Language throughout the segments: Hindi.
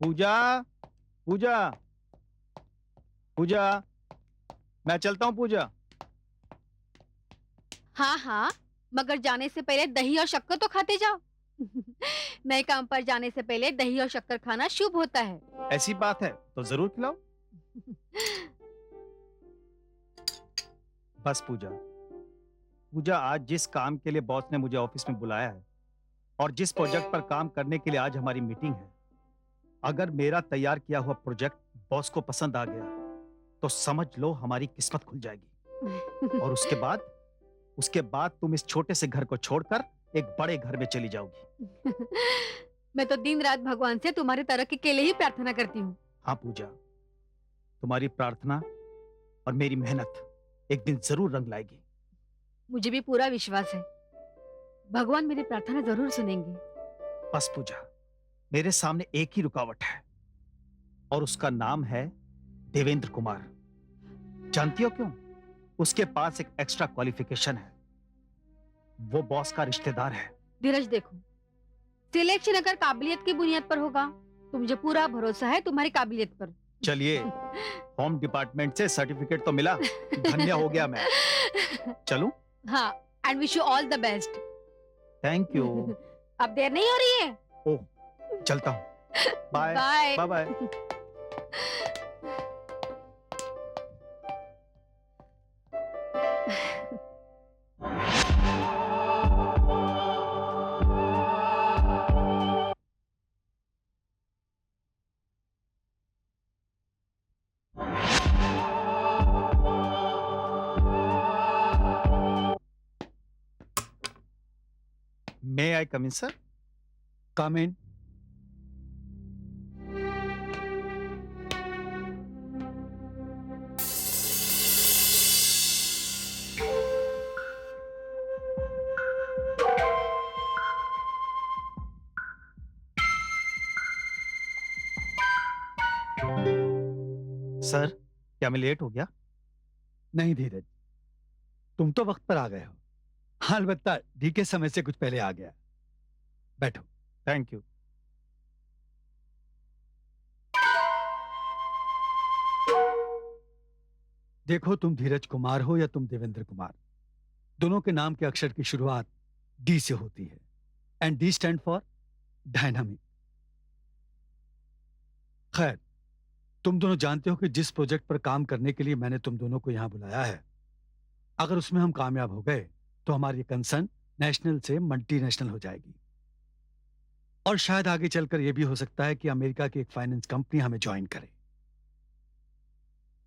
पूजा, पूजा, पूजा, मैं चलता हूँ पूजा। हाँ हाँ, मगर जाने से पहले दही और शक्कर तो खाते जाओ। नए काम पर जाने से पहले दही और शक्कर खाना शुभ होता है। ऐसी बात है तो जरूर खिलाओ। बस पूजा, पूजा आज जिस काम के लिए बॉस ने मुझे ऑफिस में बुलाया है और जिस प्रोजेक्ट पर काम करने के लिए आज हमारी मीटिंग है, अगर मेरा तैयार किया हुआ प्रोजेक्ट बॉस को पसंद आ गया तो समझ लो हमारी किस्मत खुल जाएगी। और उसके बाद तुम इस छोटे से घर को छोड़कर एक बड़े घर में चली जाओगी। मैं तो दिन रात भगवान से तुम्हारी तरक्की के लिए ही प्रार्थना करती हूँ। हाँ पूजा, तुम्हारी प्रार्थना और मेरी मेहनत एक दिन जरूर रंग लाएगी। मुझे भी पूरा विश्वास है, भगवान मेरी प्रार्थना जरूर सुनेंगे। बस पूजा, मेरे सामने एक ही रुकावट है और उसका नाम है देवेंद्र कुमार। जानती हो क्यों? उसके पास एक एक्स्ट्रा क्वालिफिकेशन है, वो बॉस का रिश्तेदार है। धीरज देखो, सिलेक्शन अगर काबिलियत की बुनियाद पर होगा तो मुझे पूरा भरोसा है तुम्हारी काबिलियत पर। चलिए, होम डिपार्टमेंट से सर्टिफिकेट तो मिला, धन्य हो गया मैं। चलूं? हाँ, and wish you all the best. Thank you. अब देर नहीं हो रही है? ओह, चलता हूँ। Bye bye bye bye. May I come in, sir? Come in. Sir, क्या मैं लेट हो गया? नहीं धीरज, तुम तो वक्त पर आ गए हो। हाँ, अलबत्ता डी के समय से कुछ पहले आ गया। बैठो। Thank you. देखो, तुम धीरज कुमार हो या तुम देवेंद्र कुमार, दोनों के नाम के अक्षर की शुरुआत डी से होती है, and D stand for dynamic. खैर, तुम दोनों जानते हो कि जिस प्रोजेक्ट पर काम करने के लिए मैंने तुम दोनों को यहां बुलाया है, अगर उसमें हम कामयाब हो गए तो हमारी कंसर्न नेशनल से मल्टीनेशनल हो जाएगी, और शायद आगे चलकर यह भी हो सकता है कि अमेरिका की एक फाइनेंस कंपनी हमें ज्वाइन करे।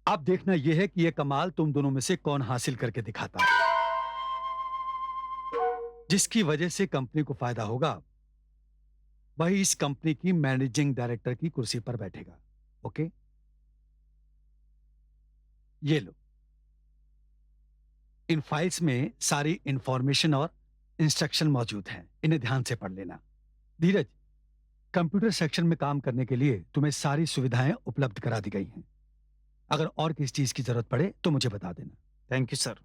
अब देखना यह है कि यह कमाल तुम दोनों में से कौन हासिल करके दिखाता है, जिसकी वजह से कंपनी को फायदा होगा वही इस कंपनी की मैनेजिंग डायरेक्टर की कुर्सी पर बैठेगा। ओके? ये लो। इन फाइल्स में सारी इंफॉर्मेशन और इंस्ट्रक्शन मौजूद हैं, इन्हें ध्यान से पढ़ लेना। धीरज, कंप्यूटर सेक्शन में काम करने के लिए तुम्हें सारी सुविधाएं उपलब्ध करा दी गई हैं। अगर और किसी चीज की जरूरत पड़े तो मुझे बता देना। Thank you sir,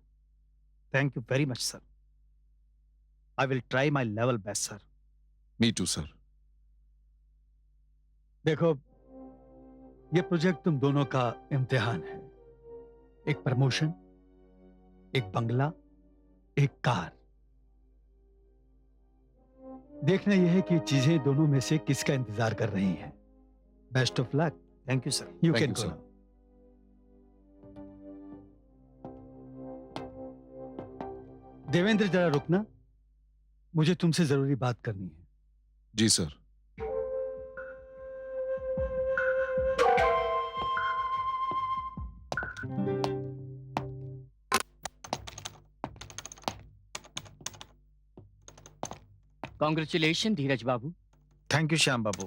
thank you very much sir. I will try my level best sir. Me too sir. देखो, ये प्रोजेक्ट तुम दोनों का इम्तिहान है। एक प्रमोशन, एक बंगला, एक कार। देखना यह है कि चीजें दोनों में से किसका इंतजार कर रही हैं। Best of luck. Thank you sir. You Thank can you, go sir. Now. Devendra, जरा रुकना, मुझे तुमसे जरूरी बात करनी है। जी सर। कॉन्ग्रेचुलेशन धीरज बाबू। थैंक यू श्याम बाबू।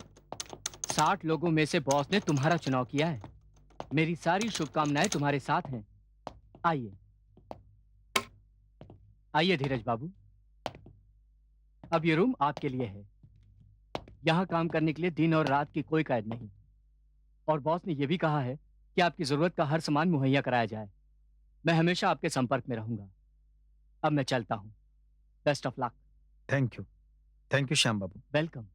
60 लोगों में से बॉस ने तुम्हारा चुनाव किया है। मेरी सारी शुभकामनाएं तुम्हारे साथ हैं। आइए आइए धीरज बाबू, अब ये रूम आपके लिए है। यहाँ काम करने के लिए दिन और रात की कोई कैद नहीं। और बॉस ने यह भी कहा है कि आपकी जरूरत का हर सामान मुहैया कराया जाए। मैं हमेशा आपके संपर्क में रहूंगा। अब मैं चलता हूँ। Best of luck. Thank you Shyam Babu. Welcome.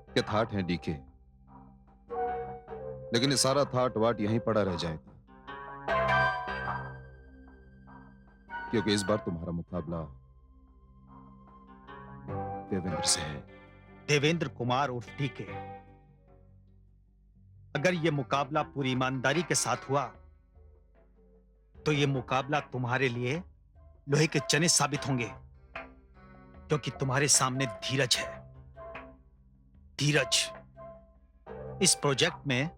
के थाट है डीके, लेकिन ये सारा थाट वाट यहीं पड़ा रह जाएगा, क्योंकि इस बार तुम्हारा मुकाबला देवेंद्र से है। देवेंद्र कुमार उर्फ डीके। अगर ये मुकाबला पूरी ईमानदारी के साथ हुआ तो ये मुकाबला तुम्हारे लिए लोहे के चने साबित होंगे, क्योंकि तुम्हारे सामने धीरज है। धीरज, इस प्रोजेक्ट में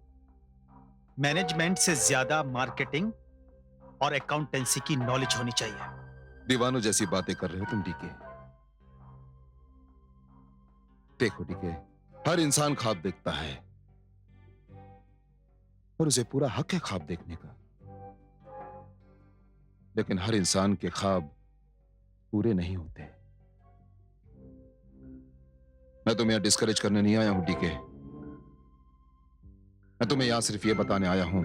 मैनेजमेंट से ज्यादा मार्केटिंग और अकाउंटेंसी की नॉलेज होनी चाहिए। दीवानों जैसी बातें कर रहे हो तुम डीके। देखो डीके, हर इंसान ख्वाब देखता है और उसे पूरा हक है ख्वाब देखने का, लेकिन हर इंसान के ख्वाब पूरे नहीं होते। मैं तुम्हें यहां डिस्करेज करने नहीं आया हूं डीके। मैं तुम्हें यहां सिर्फ यह बताने आया हूं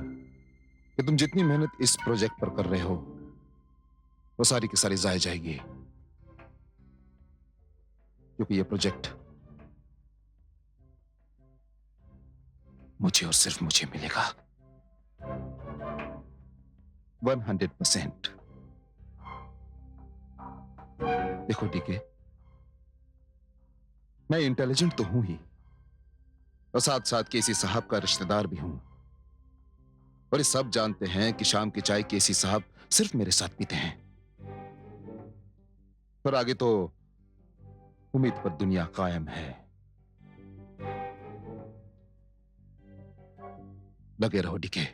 कि तुम जितनी मेहनत इस प्रोजेक्ट पर कर रहे हो वो सारी की सारी जाया जाएगी, क्योंकि यह प्रोजेक्ट मुझे और सिर्फ मुझे मिलेगा 100%। देखो डीके, मैं इंटेलिजेंट तो हूं ही और साथ साथ केसी साहब का रिश्तेदार भी हूं, और ये सब जानते हैं कि शाम की चाय केसी साहब सिर्फ मेरे साथ पीते हैं। पर आगे तो उम्मीद पर दुनिया कायम है। लगे रहो डीके।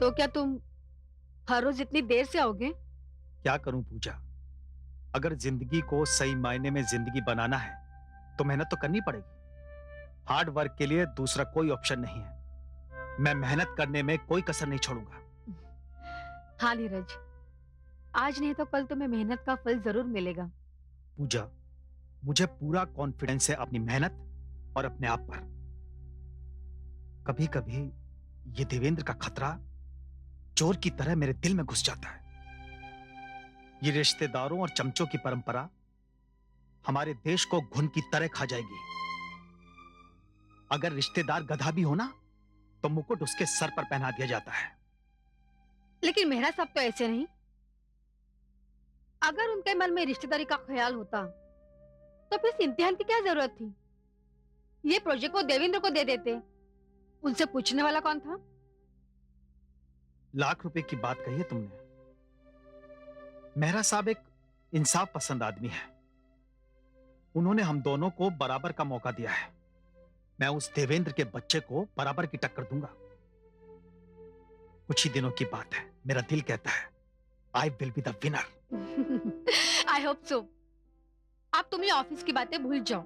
तो क्या तुम हर रोज इतनी देर से आओगे? क्या करूं पूजा, अगर जिंदगी को सही मायने में जिंदगी बनाना है तो मेहनत तो करनी पड़ेगी। हार्ड वर्क के लिए दूसरा कोई ऑप्शन नहीं है। मैं मेहनत करने में कोई कसर नहीं छोड़ूंगा। हाँ नीरज, आज नहीं तो कल तुम्हें मेहनत का फल जरूर मिलेगा। पूजा, मुझे पूरा कॉन्फिडेंस है अपनी मेहनत और अपने आप पर। कभी कभी ये देवेंद्र का खतरा चोर की तरह मेरे दिल में घुस जाता है। ये रिश्तेदारों और चमचों की परंपरा हमारे देश को घुन की तरह खा जाएगी। अगर रिश्तेदार गधा भी हो ना तो मुकुट उसके सर पर पहना दिया जाता है। लेकिन मेहरा साहब तो ऐसे नहीं। अगर उनके मन में रिश्तेदारी का ख्याल होता तो फिर इस इम्तिहान की क्या जरूरत थी? ये प्रोजेक्ट वो देवेंद्र को दे देते। उनसे पूछने वाला कौन था? लाख रुपए की बात कही है तुमने। मेहरा साहब एक इंसाफ पसंद आदमी है। उन्होंने हम दोनों को बराबर का मौका दिया है। मैं उस देवेंद्र के बच्चे को बराबर की टक्कर दूंगा। कुछ ही दिनों की बात है, मेरा दिल कहता है I will be the winner. I hope so. आप तुम ये ऑफिस की बातें भूल जाओ।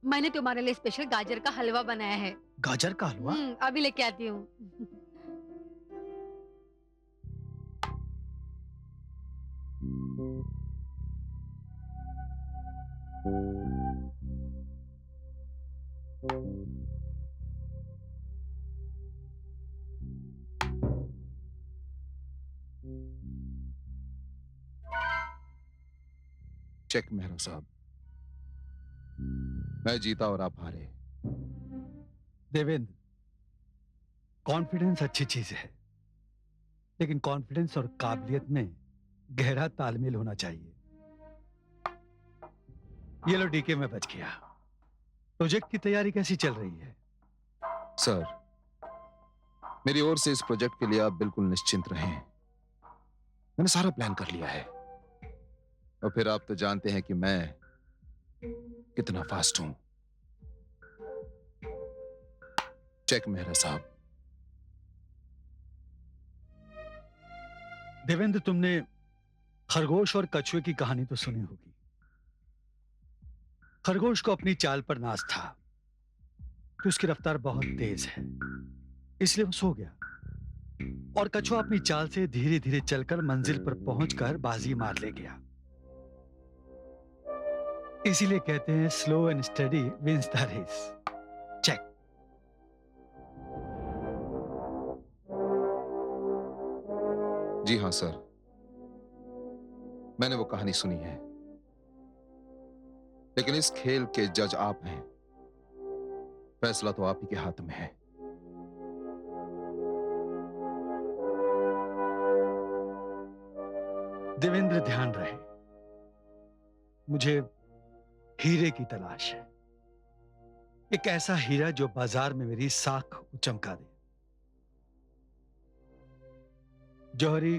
मैंने तुम्हारे लिए स्पेशल गाजर का हलवा बनाया है। गाजर का हलवा? अभी लेके आती हूँ। चेक मेहरा साहब, मैं जीता और आप हारे। देवेंद्र, कॉन्फिडेंस अच्छी चीज है, लेकिन कॉन्फिडेंस और काबिलियत में गहरा तालमेल होना चाहिए। ये लो डीके में बच गया। प्रोजेक्ट की तैयारी कैसी चल रही है? सर, मेरी ओर से इस प्रोजेक्ट के लिए आप बिल्कुल निश्चिंत रहें। मैंने सारा प्लान कर लिया है। और फिर आप तो जानते हैं कि मैं कितना फास्ट हूं। चेक मेहरा साहब। देवेंद्र, तुमने खरगोश और कछुए की कहानी तो सुनी होगी। खरगोश को अपनी चाल पर नाज था कि उसकी रफ्तार बहुत तेज है, इसलिए वो सो गया। और कछुआ अपनी चाल से धीरे धीरे चलकर मंजिल पर पहुंचकर बाजी मार ले गया। इसीलिए कहते हैं slow and study wins the race. Check. जी हाँ सर, मैंने वो कहानी सुनी है। लेकिन इस खेल के जज आप हैं। फैसला तो आप ही के हाथ में है। देवेंद्र, ध्यान रहे, मुझे हीरे की तलाश है। एक ऐसा हीरा जो बाजार में मेरी साख चमका दे। जौहरी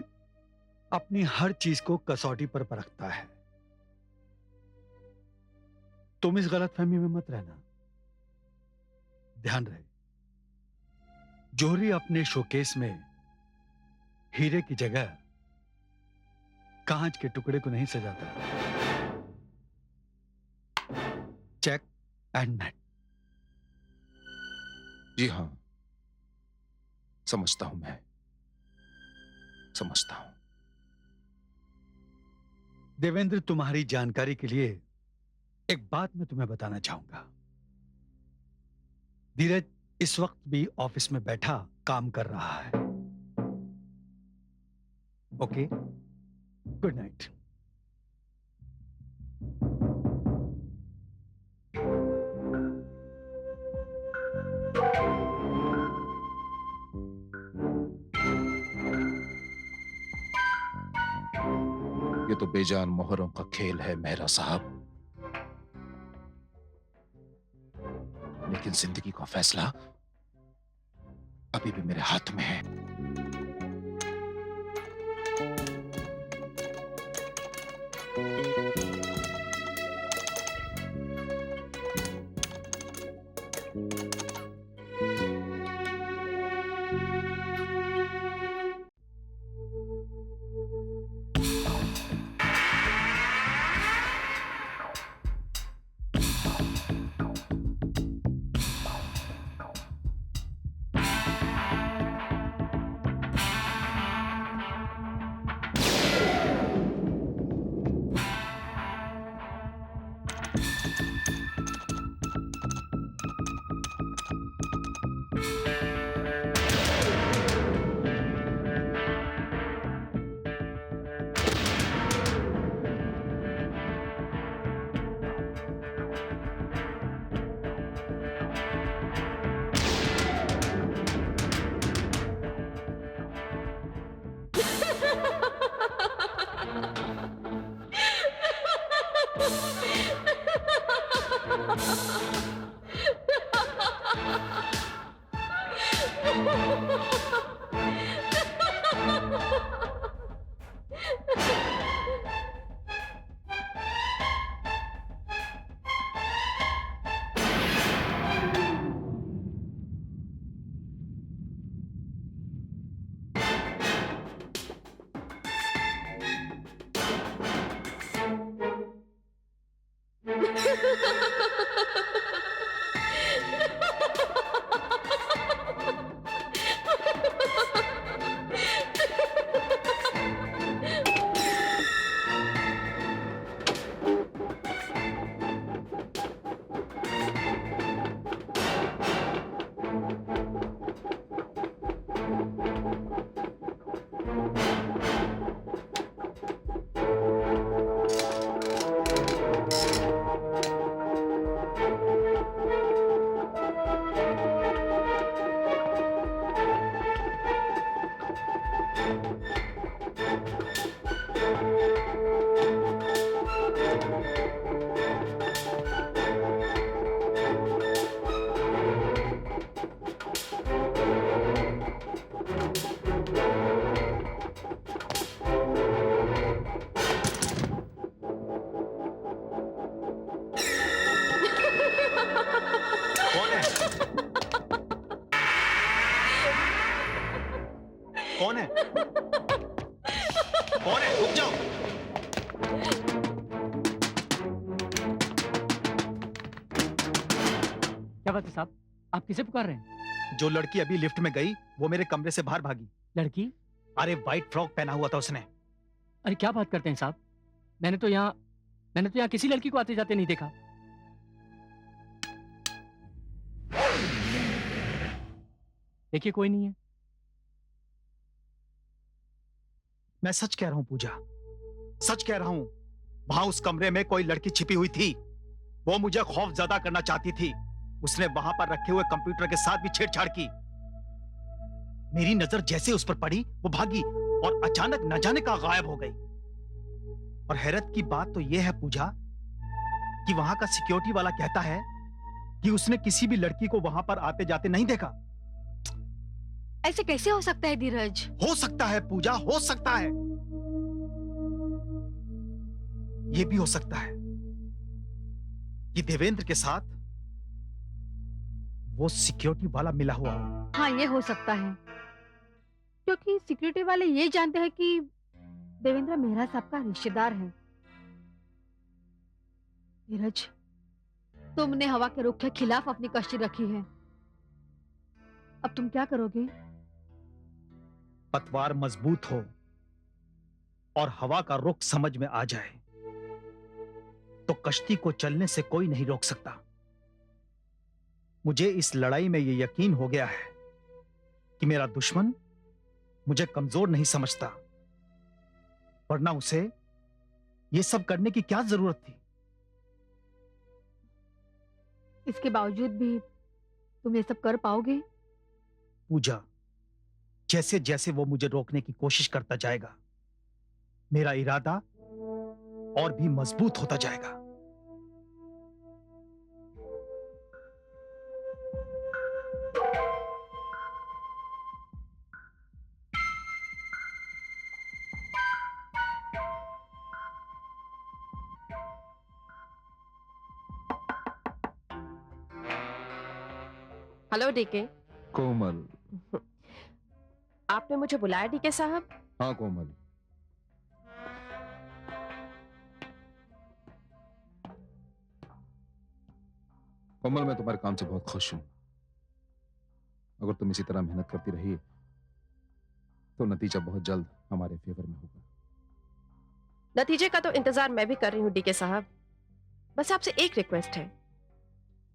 अपनी हर चीज को कसौटी पर परखता है। तुम इस गलतफहमी में मत रहना। ध्यान रहे, जौहरी अपने शोकेस में हीरे की जगह कांच के टुकड़े को नहीं सजाता। Check and net. जी हाँ, समझता हूं, मैं समझता हूं। देवेंद्र, तुम्हारी जानकारी के लिए एक बात मैं तुम्हें बताना चाहूंगा। धीरज इस वक्त भी ऑफिस में बैठा काम कर रहा है। Okay, good night. ये तो बेजान मोहरों का खेल है मेहरा साहब। लेकिन जिंदगी का फैसला अभी भी मेरे हाथ में है। कौन है? कौन है? कौन है? रुक जाओ। क्या बात है साहब, आप किसे पुकार रहे हैं? जो लड़की अभी लिफ्ट में गई वो मेरे कमरे से बाहर भागी। लड़की? अरे व्हाइट फ्रॉक पहना हुआ था उसने। अरे क्या बात करते हैं साहब, मैंने तो यहाँ किसी लड़की को आते जाते नहीं देखा। देखिए कोई नहीं है। मैं सच कह रहा हूं पूजा, सच कह रहा हूं। वहां उस कमरे में कोई लड़की छिपी हुई थी। वो मुझे खौफजदा करना चाहती थी। उसने वहां पर रखे हुए कंप्यूटर के साथ भी छेड़छाड़ की। मेरी नजर जैसे उस पर पड़ी वो भागी और अचानक न जाने का गायब हो गई। और हैरत की बात तो यह है पूजा कि वहां का सिक्योरिटी वाला कहता है कि उसने किसी भी लड़की को वहां पर आते जाते नहीं देखा। ऐसे कैसे हो सकता है धीरज? हो सकता है पूजा, हो सकता है। यह भी हो सकता है कि देवेंद्र के साथ वो सिक्योरिटी वाला मिला हुआ हो। हाँ, ये हो सकता है, क्योंकि सिक्योरिटी वाले ये जानते हैं कि देवेंद्र मेहरा साहब का रिश्तेदार है। धीरज, तुमने हवा के रुख के खिलाफ अपनी कश्ती रखी है। अब तुम क्या करोगे? पतवार मजबूत हो और हवा का रुख समझ में आ जाए तो कश्ती को चलने से कोई नहीं रोक सकता। मुझे इस लड़ाई में यह यकीन हो गया है कि मेरा दुश्मन मुझे कमजोर नहीं समझता, वरना उसे यह सब करने की क्या जरूरत थी। इसके बावजूद भी तुम ये सब कर पाओगे? पूजा, जैसे जैसे वो मुझे रोकने की कोशिश करता जाएगा मेरा इरादा और भी मजबूत होता जाएगा। Hello DK. कोमल। आपने मुझे बुलाया डीके साहब? हाँ कोमल, कोमल मैं तुम्हारे काम से बहुत खुश हूं। अगर तुम इसी तरह मेहनत करती रही तो नतीजा बहुत जल्द हमारे फेवर में होगा। नतीजे का तो इंतजार मैं भी कर रही हूँ डीके साहब। बस आपसे एक रिक्वेस्ट है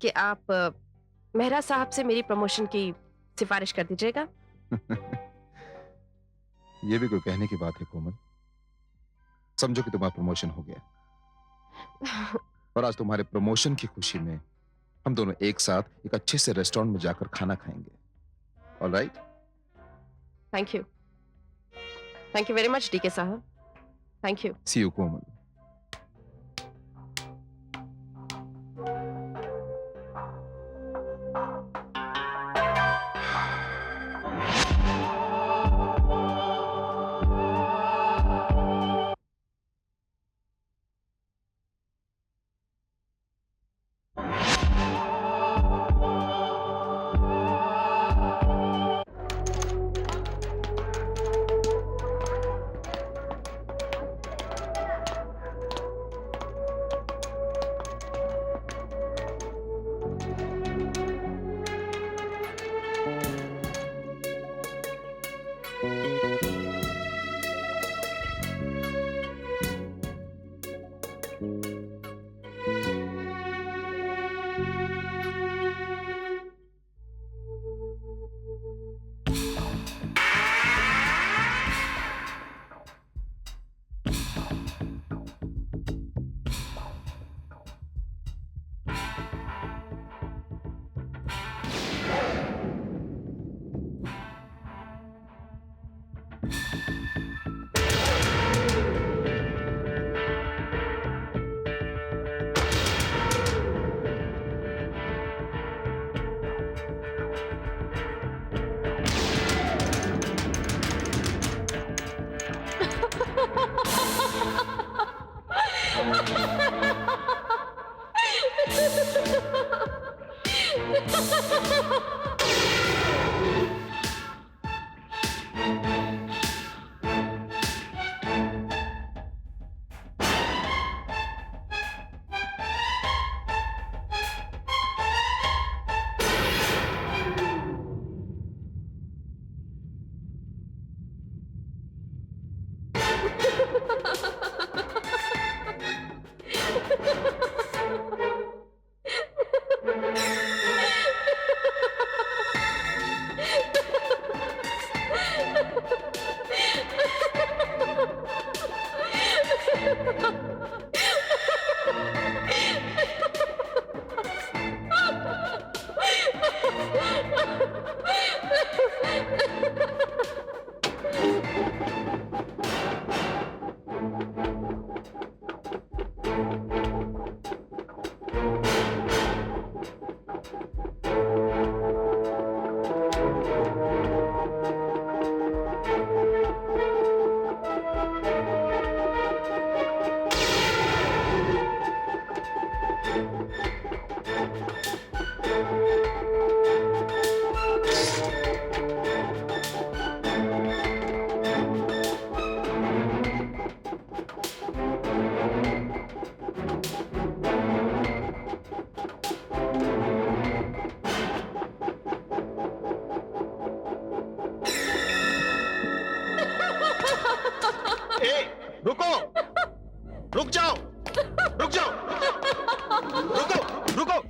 कि आप मेहरा साहब से मेरी प्रमोशन की सिफारिश कर दीजिएगा। यह भी कोई कहने की बात है कोमल। समझो कि तुम्हारा प्रमोशन हो गया और आज तुम्हारे प्रमोशन की खुशी में हम दोनों एक साथ एक अच्छे से रेस्टोरेंट में जाकर खाना खाएंगे। Alright? Thank you very much DK साहब। Thank you. See you Komal. ए, रुको, रुक जाओ, रुक जाओ, रुको, रुको।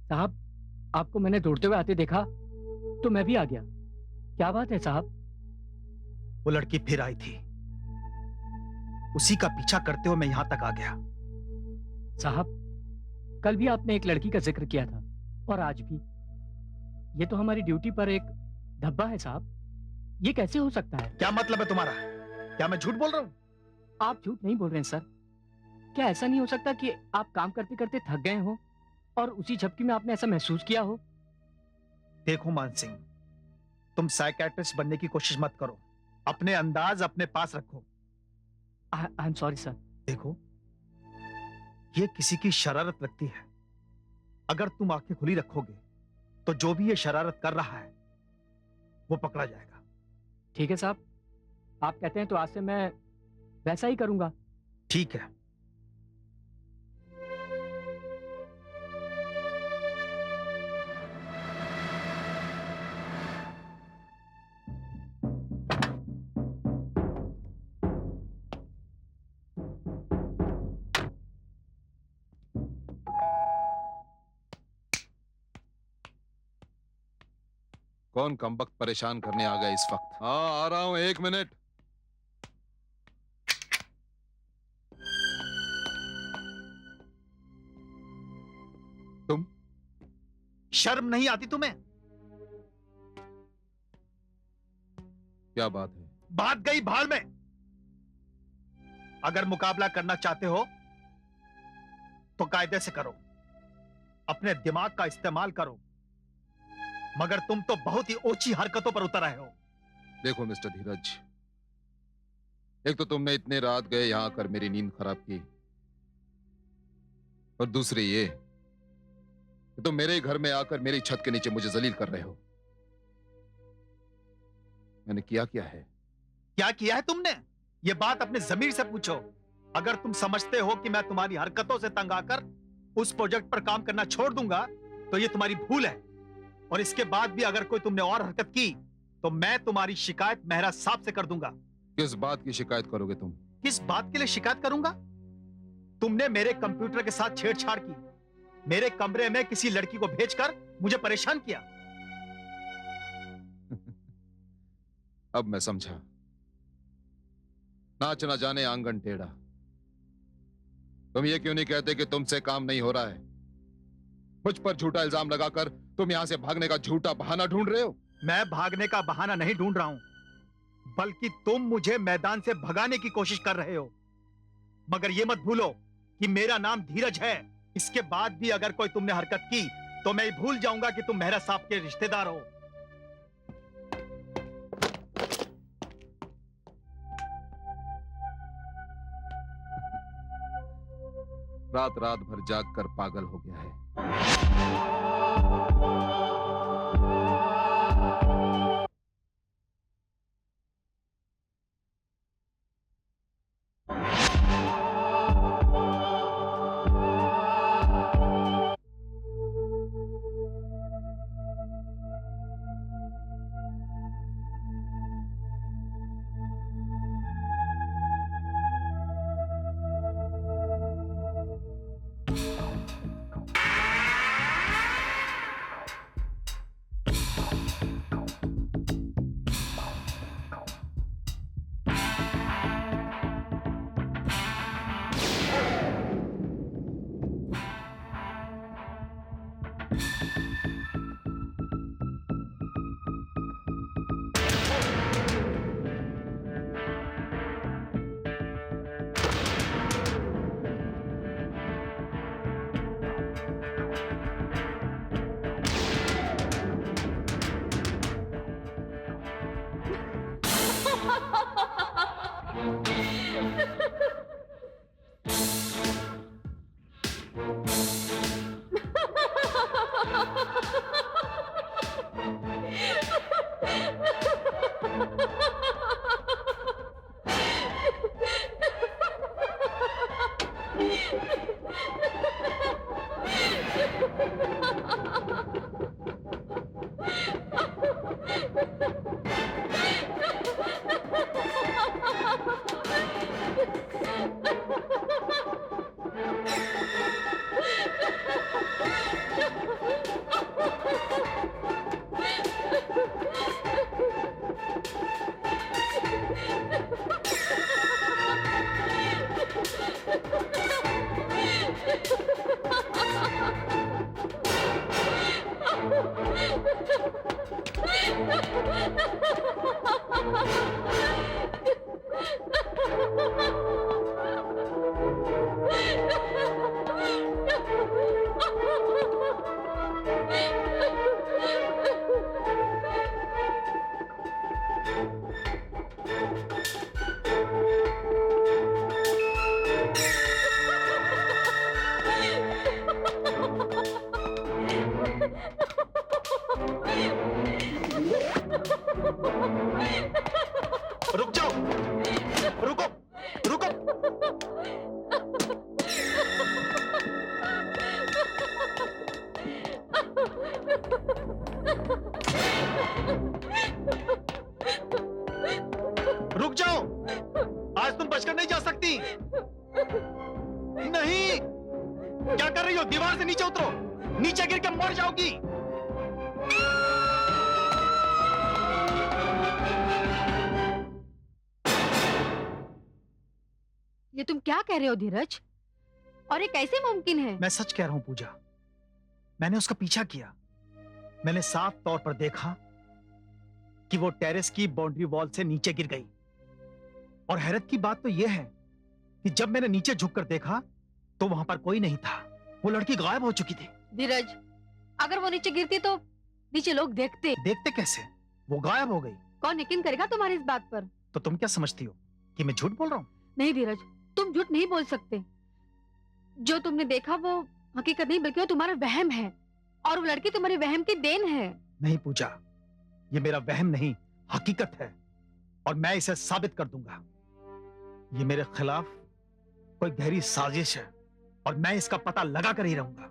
साहब, आपको मैंने दौड़ते हुए आते देखा तो मैं भी आ गया। क्या बात है साहब? वो लड़की फिर आई थी, उसी का पीछा करते हुए मैं यहां तक आ गया। साहब, कल भी आपने एक लड़की का जिक्र किया था और आज भी। ये तो हमारी ड्यूटी पर एक धब्बा है साहब। ये कैसे हो सकता है? क्या मतलब है तुम्हारा? क्या मैं झूठ बोल रहा हूं? आप झूठ नहीं बोल रहे हैं सर। क्या ऐसा नहीं हो सकता कि आप काम करते करते थक गए हो और उसी झपकी में आपने ऐसा महसूस किया हो? देखो मान सिंह, तुम साइकियाट्रिस्ट बनने की कोशिश मत करो। अपने अंदाज अपने पास रखो। I am sorry sir. देखो, ये किसी की शरारत लगती है। अगर तुम आंखें खुली रखोगे तो जो भी ये शरारत कर रहा है वो पकड़ा जाएगा। ठीक है साहब, आप कहते हैं तो आज से मैं वैसा ही करूंगा। ठीक है। कौन कमबख्त परेशान करने आ गया इस वक्त? हाँ, आ रहा हूं, 1 मिनट। तुम? शर्म नहीं आती तुम्हें? क्या बात है? बात गई भाड़ में। अगर मुकाबला करना चाहते हो तो कायदे से करो, अपने दिमाग का इस्तेमाल करो, मगर तुम तो बहुत ही ऊंची हरकतों पर उतर आए हो। देखो मिस्टर धीरज, एक तो तुमने इतने रात गए यहां आकर मेरी नींद खराब की, और दूसरी ये कि तुम मेरे घर में आकर मेरी छत के नीचे मुझे जलील कर रहे हो। मैंने किया क्या है? क्या किया है तुमने? ये बात अपने जमीर से पूछो। अगर तुम समझते हो कि मैं तुम्हारी हरकतों से तंग आकर उस प्रोजेक्ट पर काम करना छोड़ दूंगा तो ये तुम्हारी भूल है। और इसके बाद भी अगर कोई तुमने और हरकत की तो मैं तुम्हारी शिकायत मेहरा साहब से कर दूंगा। किस बात की शिकायत करोगे तुम? किस बात के लिए शिकायत करूंगा? तुमने मेरे कंप्यूटर के साथ छेड़छाड़ की, मेरे कमरे में किसी लड़की को भेजकर मुझे परेशान किया। अब मैं समझा। नाच ना जाने आंगन टेढ़ा। तुम ये क्यों नहीं कहते कि तुमसे काम नहीं हो रहा है? मुझ पर झूठा इल्जाम लगाकर तुम यहां से भागने का झूठा बहाना ढूंढ रहे हो। मैं भागने का बहाना नहीं ढूंढ रहा हूं, बल्कि तुम मुझे मैदान से भगाने की कोशिश कर रहे हो। मगर ये मत भूलो कि मेरा नाम धीरज है। इसके बाद भी अगर कोई तुमने हरकत की तो मैं भूल जाऊंगा कि तुम मेहरा साहब के रिश्तेदार हो। रात रात भर जाग कर पागल हो गया है। रुक जाओ, रुको, रुको। रुक जाओ, आज तुम बचकर नहीं जा सकती। नहीं, क्या कर रही हो? दीवार से नीचे उतरो, नीचे गिर के मर जाओगी। ये तुम क्या कह रहे हो धीरज? और ये कैसे मुमकिन है? मैं सच कह रहा हूं पूजा, मैंने उसका पीछा किया। मैंने साफ तौर पर देखा कि वो टेरेस की बाउंड्री वॉल से नीचे गिर गई। और हैरत की बात तो यह है कि जब मैंने नीचे झुककर देखा तो वहां पर कोई नहीं था। वो लड़की गायब हो चुकी थी। धीरज, अगर वो नीचे गिरती तो नीचे लोग देखते। देखते कैसे? वो गायब हो गई। कौन यकीन करेगा तुम्हारी इस बात पर? तो तुम क्या समझती हो कि मैं झूठ बोल रहा हूं? नहीं धीरज, तुम झूठ नहीं बोल सकते। जो तुमने देखा वो हकीकत नहीं बल्कि वो तुम्हारा वहम है, और वो लड़की तुम्हारी वहम की देन है। नहीं पूजा, ये मेरा वहम नहीं, हकीकत है, और मैं इसे साबित कर दूंगा। ये मेरे खिलाफ कोई गहरी साजिश है और मैं इसका पता लगा कर ही रहूंगा।